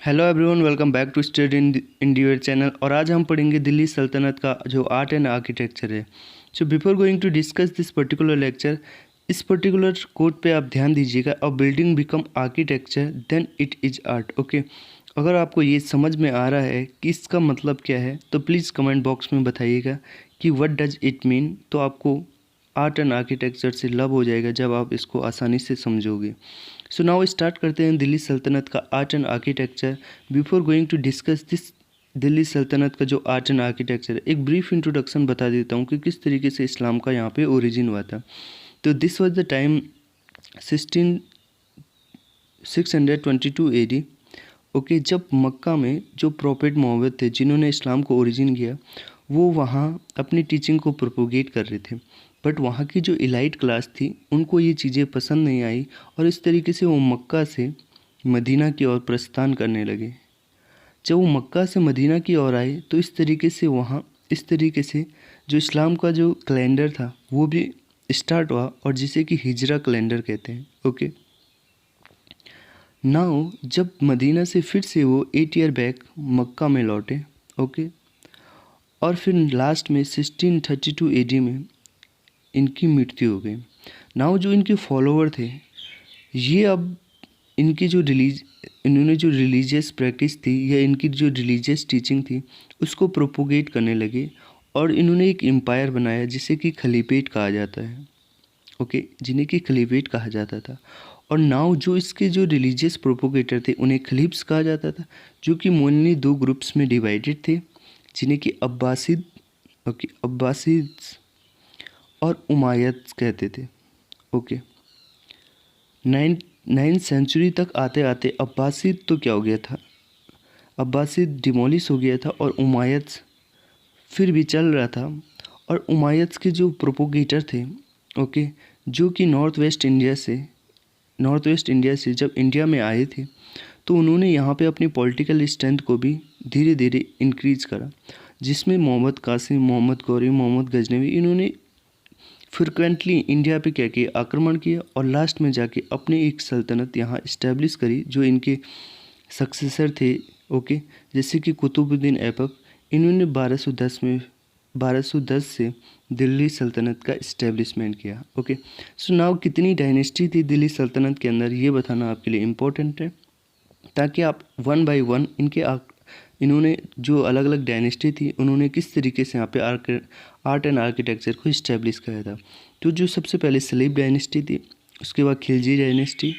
Hello everyone, welcome back to study in your channel. और आज हम पढ़ेंगे दिल्ली सल्तनत का जो आर्ट एंड आर्किटेक्चर है। So before going to discuss this particular lecture, इस पर्टिकुलर कोट पे आप ध्यान दीजिएगा। A building become architecture then it is art. Okay, अगर आपको ये समझ में आ रहा है कि इसका मतलब क्या है तो प्लीज़ कमेंट बॉक्स में बताइएगा कि व्हाट डज इट मीन। तो आपको आर्ट एंड आर्किटेक्चर से लव हो जाएगा जब आप इसको आसानी से समझोगे। सो नाउ स्टार्ट करते हैं दिल्ली सल्तनत का art and architecture. Before going to discuss this Delhi सल्तनत का जो आर्ट एंड आर्किटेक्चर है, एक ब्रीफ इंट्रोडक्शन बता देता हूँ कि किस तरीके से इस्लाम का यहाँ पे ओरिजिन हुआ था। तो this was the time 622 AD। Okay, जब मक्का में जो प्रॉफिट मोहम्मद थे जिन्होंने इस्लाम को ओरिजिन किया, वो वहाँ अपनी टीचिंग को प्रोपोगेट कर रहे थे। बट वहाँ की जो इलाइट क्लास थी उनको ये चीज़ें पसंद नहीं आई और इस तरीके से वो मक्का से मदीना की ओर प्रस्थान करने लगे। जब वो मक्का से मदीना की ओर आए तो इस तरीके से जो इस्लाम का जो कैलेंडर था वो भी स्टार्ट हुआ, और जिसे कि हिजरा कैलेंडर कहते हैं। ओके, नाउ जब मदीना से फिर से वो 8 ईयर बैक मक्का में लौटे। ओके, और फिर लास्ट में 1632 AD में इनकी मृत्यु हो गई। नाउ जो इनके फॉलोवर थे, ये अब इनकी इन्होंने जो रिलीजियस प्रैक्टिस थी या इनकी जो रिलीजियस टीचिंग थी उसको प्रोपोगेट करने लगे, और इन्होंने एक एम्पायर बनाया जिसे कि खलीफेट कहा जाता है। ओके, जिन्हें कि खलीफेट कहा जाता था। और नाउ जो इसके जो रिलीजियस प्रोपोगेटर थे उन्हें खलीफ्स कहा जाता था, जो कि मेनली दो ग्रुप्स में डिवाइडेड थे, जिन्हें कि अब्बासिद और उमायद कहते थे। ओके, नाइन्थ सेंचुरी तक आते आते अब्बासिद तो क्या हो गया था, अब्बासिद डिमोलिश हो गया था और उमायद फिर भी चल रहा था। और उमायद के जो प्रोपोगेटर थे, ओके, जो कि नॉर्थ वेस्ट इंडिया से जब इंडिया में आए थे तो उन्होंने यहाँ पे अपनी पॉलिटिकल स्ट्रेंथ को भी धीरे धीरे इंक्रीज करा, जिसमें मोहम्मद कासिम, मोहम्मद गौरी, मोहम्मद गजनवी, इन्होंने फ्रिक्वेंटली इंडिया पे क्या किया, आक्रमण किया, और लास्ट में जाके अपनी एक सल्तनत यहाँ इस्टेब्लिश करी जो इनके सक्सेसर थे। ओके, जैसे कि कुतुबुद्दीन ऐबक, इन्होंने 1210 से दिल्ली सल्तनत का इस्टेब्लिशमेंट किया। ओके, सो नाउ कितनी डायनेस्टी थी दिल्ली सल्तनत के अंदर ये बताना आपके लिए इम्पोर्टेंट है, ताकि आप वन बाय वन इन्होंने जो अलग अलग डायनेस्टी थी उन्होंने किस तरीके से यहाँ पे आर्ट एंड आर्किटेक्चर को इस्टेब्लिश किया था। तो जो सबसे पहले सलीब डायनेस्टी थी, उसके बाद खिलजी डायनेस्टी,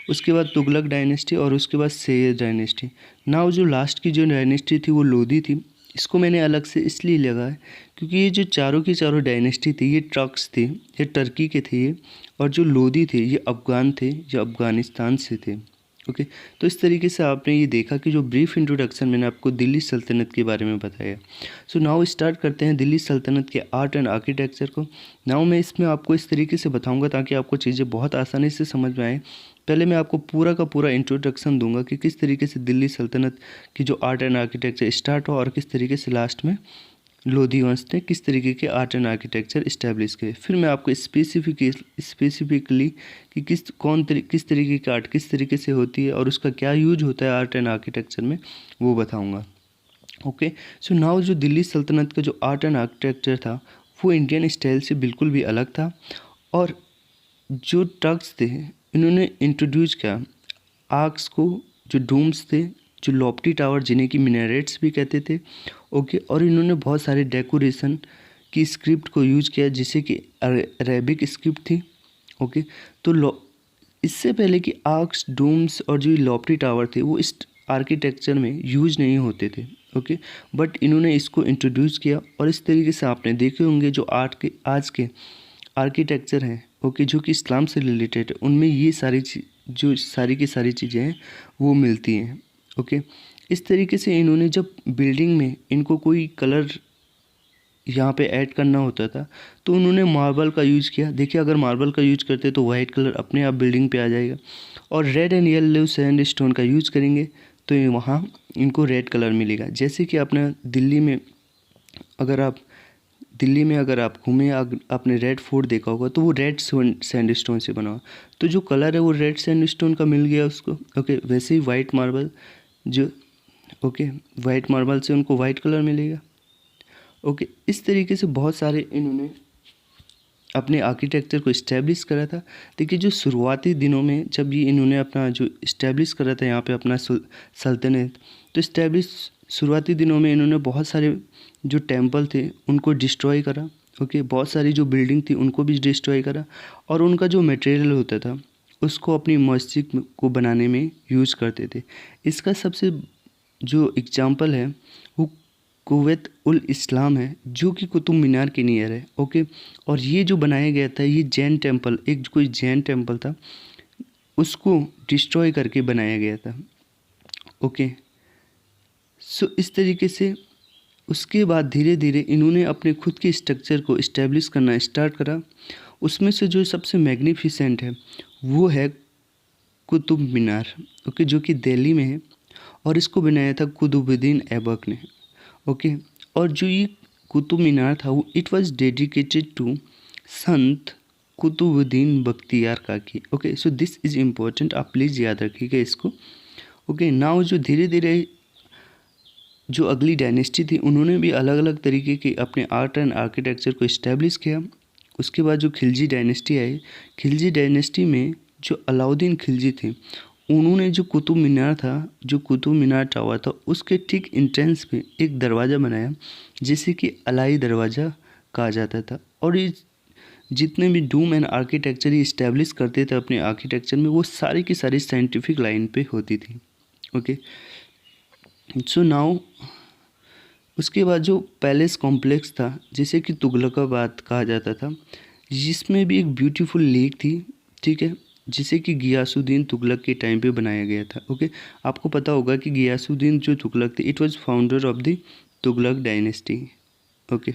उसके बाद तुगलक डायनेस्टी, और उसके बाद सैयद डायनेस्टी। नाउ जो लास्ट की जो डायनेस्टी थी वो लोधी थी। इसको मैंने अलग से इसलिए लगा है क्योंकि ये जो चारों की चारों डायनेस्टी थी ये ट्रक्स थे, ये टर्की के थे ये, और जो लोधी थे ये अफ़गान थे, जो अफ़गानिस्तान से थे। ओके, तो इस तरीके से आपने ये देखा कि जो ब्रीफ इंट्रोडक्शन मैंने आपको दिल्ली सल्तनत के बारे में बताया। सो नाउ स्टार्ट करते हैं दिल्ली सल्तनत के आर्ट एंड आर्किटेक्चर को। नाउ मैं इसमें आपको इस तरीके से बताऊंगा ताकि आपको चीज़ें बहुत आसानी से समझ में आए। पहले मैं आपको पूरा का पूरा इंट्रोडक्शन दूंगा कि किस तरीके से दिल्ली सल्तनत की जो आर्ट एंड आर्किटेक्चर स्टार्ट हुआ और किस तरीके से लास्ट में लोधी वंश ने किस तरीके के आर्ट एंड आर्किटेक्चर इस्टेब्लिश किए। फिर मैं आपको स्पेसिफिकली कि किस तरीके की आर्ट किस तरीके से होती है और उसका क्या यूज होता है आर्ट एंड आर्किटेक्चर में, वो बताऊंगा। ओके, सो नाउ जो दिल्ली सल्तनत का जो आर्ट एंड आर्किटेक्चर था वो इंडियन स्टाइल से बिल्कुल भी अलग था। और जो टर्क्स थे इन्होंने इंट्रोड्यूस किया आर्क्स को, जो डूम्स थे, जो लॉफ्टी टावर जिन्हें कि मिनारेट्स भी कहते थे। ओके, और इन्होंने बहुत सारे डेकोरेशन की स्क्रिप्ट को यूज किया जिसे कि अरेबिक स्क्रिप्ट थी। ओके, तो इससे पहले कि आर्क्स, डूम्स और जो लॉफ्टी टावर थे वो इस आर्किटेक्चर में यूज नहीं होते थे। ओके, बट इन्होंने इसको इंट्रोड्यूस किया, और इस तरीके से आपने देखे होंगे जो आज के आर्किटेक्चर हैं, ओके, जो कि इस्लाम से रिलेटेड है, उनमें ये जो सारी की सारी चीज़ें हैं वो मिलती हैं। ओके, इस तरीके से इन्होंने जब बिल्डिंग में इनको कोई कलर यहाँ पे ऐड करना होता था तो उन्होंने मार्बल का यूज़ किया। देखिए, अगर मार्बल का यूज करते तो वाइट कलर अपने आप बिल्डिंग पे आ जाएगा, और red and yellow sand stone का यूज करेंगे तो वहाँ इनको रेड कलर मिलेगा। जैसे कि आपने दिल्ली में अगर आप घूमें, आपने रेड फोर्ट देखा होगा तो वो रेड सैंडस्टोन से बना हुआ, तो जो कलर है वो रेड सैंडस्टोन का मिल गया उसको। ओके, वैसे ही वाइट मार्बल जो ओके वाइट मार्बल से उनको वाइट कलर मिलेगा। ओके, इस तरीके से बहुत सारे इन्होंने अपने आर्किटेक्चर को इस्टेब्लिश करा था। देखिए जो शुरुआती दिनों में जब ये इन्होंने अपना जो इस्टेब्लिश करा था यहाँ पे अपना सल्तनत, तो इस्टेब्लिश शुरुआती दिनों में इन्होंने बहुत सारे जो टेम्पल थे उनको डिस्ट्रॉय करा। ओके, बहुत सारी जो बिल्डिंग थी उनको भी डिस्ट्रॉय करा, और उनका जो मटेरियल होता था उसको अपनी मस्जिद को बनाने में यूज़ करते थे। इसका सबसे जो एग्जाम्पल है वो कुवैत उल इस्लाम है, जो कि कुतुब मीनार के नियर है। ओके, और ये जो बनाया गया था ये जैन टेम्पल, एक कोई जैन टेम्पल था, उसको डिस्ट्रॉय करके बनाया गया था। ओके, सो इस तरीके से उसके बाद धीरे धीरे इन्होंने अपने खुद के स्ट्रक्चर को इस्टेब्लिश करना स्टार्ट करा। उसमें से जो सबसे मैग्निफिसेंट है वो है कुतुब मीनार। ओके, जो कि दिल्ली में है, और इसको बनाया था कुतुबुद्दीन ऐबक ने। ओके, और जो ये कुतुब मीनार था वो इट वाज डेडिकेटेड टू संत कुतुबुद्दीन बख्तियार काकी। Okay, so this is important, आप प्लीज़ याद रखिएगा इसको। ओके, नाउ जो धीरे धीरे जो अगली डायनेस्टी थी उन्होंने भी अलग अलग तरीके के अपने आर्ट एंड आर्किटेक्चर को इस्टेब्लिश किया। उसके बाद जो खिलजी डायनेस्टी आई, खिलजी डायनेस्टी में जो अलाउद्दीन खिलजी थे उन्होंने जो कुतुब मीनार था, जो कुतुब मीनार टावर था, उसके ठीक इंट्रेंस पे एक दरवाज़ा बनाया जिसे कि अलाई दरवाज़ा कहा जाता था। और ये जितने भी Doom and architecture he establish करते थे अपने आर्किटेक्चर में, वो सारी की सारी साइंटिफिक लाइन पे होती थी। ओके, सो नाउ उसके बाद जो पैलेस कॉम्प्लेक्स था जिसे कि तुगलकाबाद कहा जाता था, जिसमें भी एक ब्यूटीफुल लेक थी, ठीक है, जिसे कि गियासुद्दीन तुगलक के टाइम पे बनाया गया था। ओके, आपको पता होगा कि गियासुद्दीन जो तुगलक थे it was founder of the Tughlaq dynasty. Okay,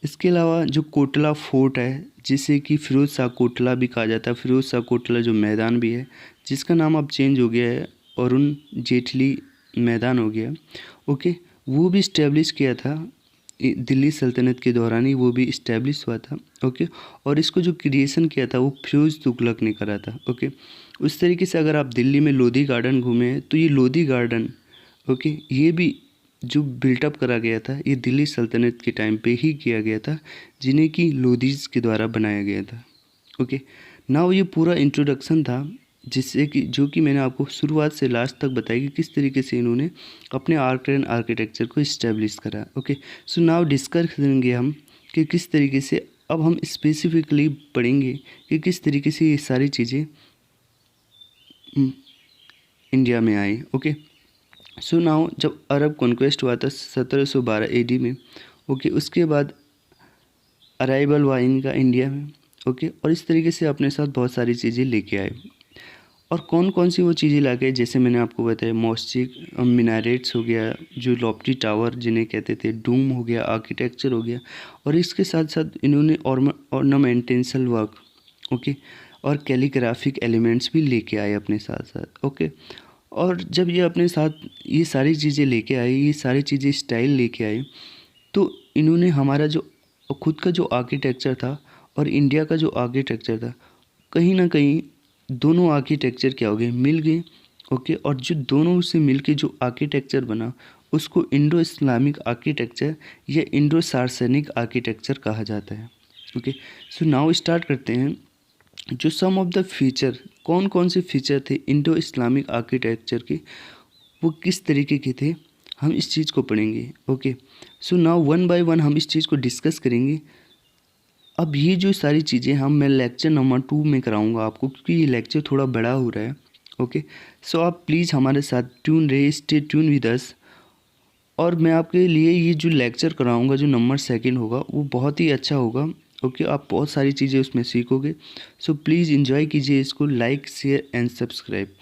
इसके अलावा जो कोटला फोर्ट है जिसे कि फिरोज शाह कोटला भी कहा जाता है, फिरोज शाह कोटला जो मैदान भी है जिसका नाम अब चेंज हो गया है, अरुण जेटली मैदान हो गया। ओके, वो भी इस्टेब्लिश किया था दिल्ली सल्तनत के दौरान ही, वो भी इस्टेब्लिश हुआ था। ओके, और इसको जो क्रिएशन किया था वो फिरोज तुगलक ने करा था। ओके, उस तरीके से अगर आप दिल्ली में लोधी गार्डन घूमे हैं तो ये लोधी गार्डन, ओके, ये भी जो बिल्टअप करा गया था ये दिल्ली सल्तनत के टाइम पे ही किया गया था, जिन्हें कि लोधीज के द्वारा बनाया गया था। ओके, नाउ ये पूरा इंट्रोडक्शन था जिससे कि जो कि मैंने आपको शुरुआत से लास्ट तक बताई कि किस तरीके से इन्होंने अपने आर्ट एंड आर्किटेक्चर को इस्टेब्लिश करा। ओके, सो नाउ डिस्कस करेंगे हम कि किस तरीके से, अब हम स्पेसिफिकली पढ़ेंगे कि किस तरीके से ये सारी चीज़ें इंडिया में आई। ओके, सो नाउ जब अरब कॉन्क्वेस्ट हुआ था 1712 AD में, ओके, उसके बाद अराइवल हुआ इनका इंडिया में। ओके, और इस तरीके से अपने साथ बहुत सारी चीज़ें लेके आए। और कौन कौन सी वो चीज़ें ला के, जैसे मैंने आपको बताया मॉस्जिद, मिनारेट्स हो गया, जो लॉफ्टी टावर जिन्हें कहते थे, डूम हो गया, आर्किटेक्चर हो गया, और इसके साथ साथ इन्होंने ऑर्नामेंटेशनल वर्क, ओके, और कैलीग्राफिक एलिमेंट्स भी लेके आए अपने साथ साथ। ओके, और जब ये अपने साथ ये सारी चीज़ें लेके आए, ये सारी चीज़ें स्टाइल लेके आए, तो इन्होंने हमारा जो खुद का जो आर्किटेक्चर था और इंडिया का जो आर्किटेक्चर था, कहीं ना कहीं दोनों आर्किटेक्चर क्या हो गए, मिल गए। ओके, और जो दोनों से मिल के जो आर्किटेक्चर बना उसको इंडो इस्लामिक आर्किटेक्चर या इंडो सार्सनिक आर्किटेक्चर कहा जाता है। ओके, सो नाउ स्टार्ट करते हैं जो सम ऑफ द फीचर, कौन कौन से फीचर थे इंडो इस्लामिक आर्किटेक्चर के, वो किस तरीके के थे, हम इस चीज़ को पढ़ेंगे। Okay, so now one by one हम इस चीज़ को डिस्कस करेंगे। अब ये जो सारी चीज़ें मैं लेक्चर नंबर 2 में कराऊंगा आपको, क्योंकि ये लेक्चर थोड़ा बड़ा हो रहा है। ओके, सो आप प्लीज़ हमारे साथ ट्यून रहे, स्टे ट्यून विद अस। और मैं आपके लिए ये जो लेक्चर कराऊंगा जो नंबर 2 होगा वो बहुत ही अच्छा होगा। ओके, आप बहुत सारी चीज़ें उसमें सीखोगे। सो प्लीज़ इन्जॉय कीजिए इसको, लाइक शेयर एंड सब्सक्राइब।